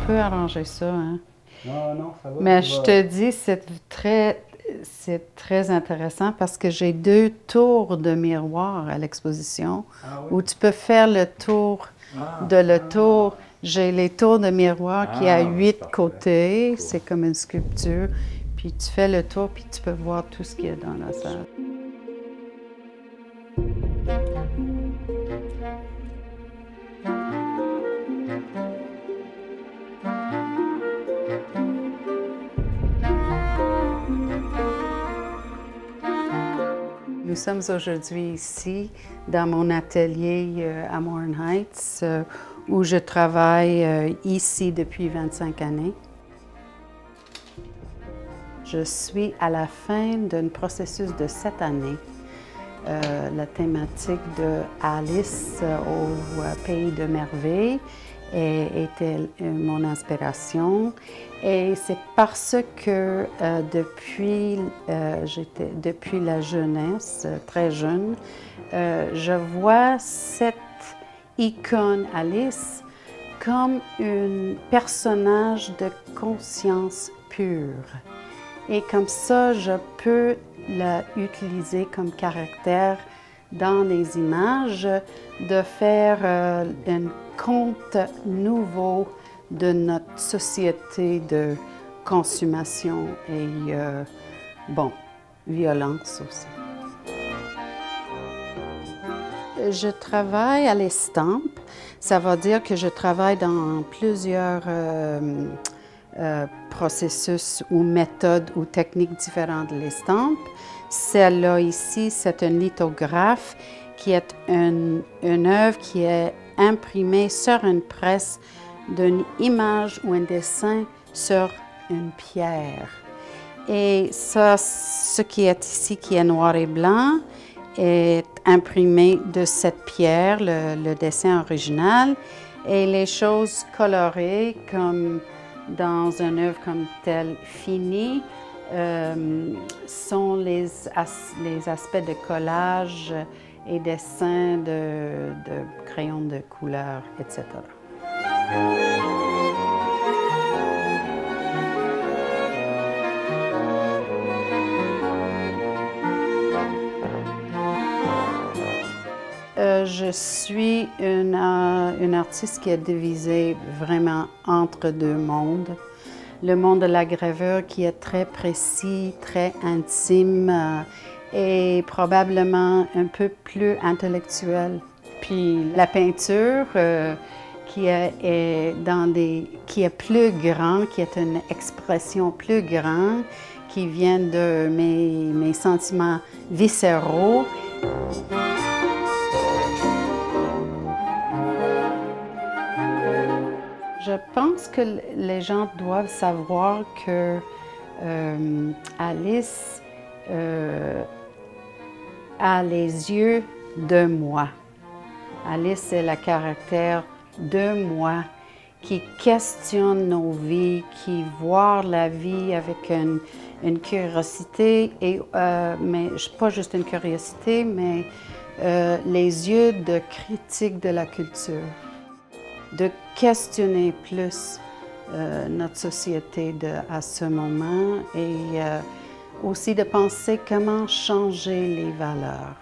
peut arranger ça, hein? Non, non, ça va. Mais je te dis, c'est très intéressant parce que j'ai 2 tours de miroir à l'exposition Ah oui? où tu peux faire le tour de le tour. J'ai les tours de miroir qui a 8 parfait. côtés. Cool. C'est comme une sculpture. Puis tu fais le tour, puis tu peux voir tout ce qu'il y a dans la salle. Nous sommes aujourd'hui ici, dans mon atelier à Morin Heights, où je travaille ici depuis 25 années. Je suis à la fin d'un processus de 7 années. La thématique de Alice au Pays de Merveilles était mon inspiration. Et c'est parce que depuis la jeunesse, très jeune, je vois cette icône Alice comme un personnage de conscience pure. Et comme ça, je peux l'utiliser comme caractère dans les images, de faire un conte nouveau de notre société de consommation et, violence aussi. Je travaille à l'estampe. Ça veut dire que je travaille dans plusieurs processus ou méthodes ou techniques différentes de l'estampe. Celle-là ici, c'est un lithographe qui est une œuvre qui est imprimée sur une presse d'une image ou un dessin sur une pierre. Et ça, ce qui est ici, qui est noir et blanc, est imprimé de cette pierre, le dessin original, et les choses colorées, comme dans une œuvre comme telle finie, sont les aspects de collage et dessin de crayons de couleur, etc. Je suis une artiste qui est divisée vraiment entre 2 mondes. Le monde de la gravure qui est très précis, très intime et probablement un peu plus intellectuel. Puis la peinture qui est plus grand, qui est une expression plus grande, qui vient de mes sentiments viscéraux. Je pense que les gens doivent savoir que Alice a les yeux de moi. Alice est le caractère de moi qui questionne nos vies, qui voit la vie avec une curiosité, mais pas juste une curiosité, mais les yeux de critique de la culture. De questionner plus notre société à ce moment et aussi de penser comment changer les valeurs.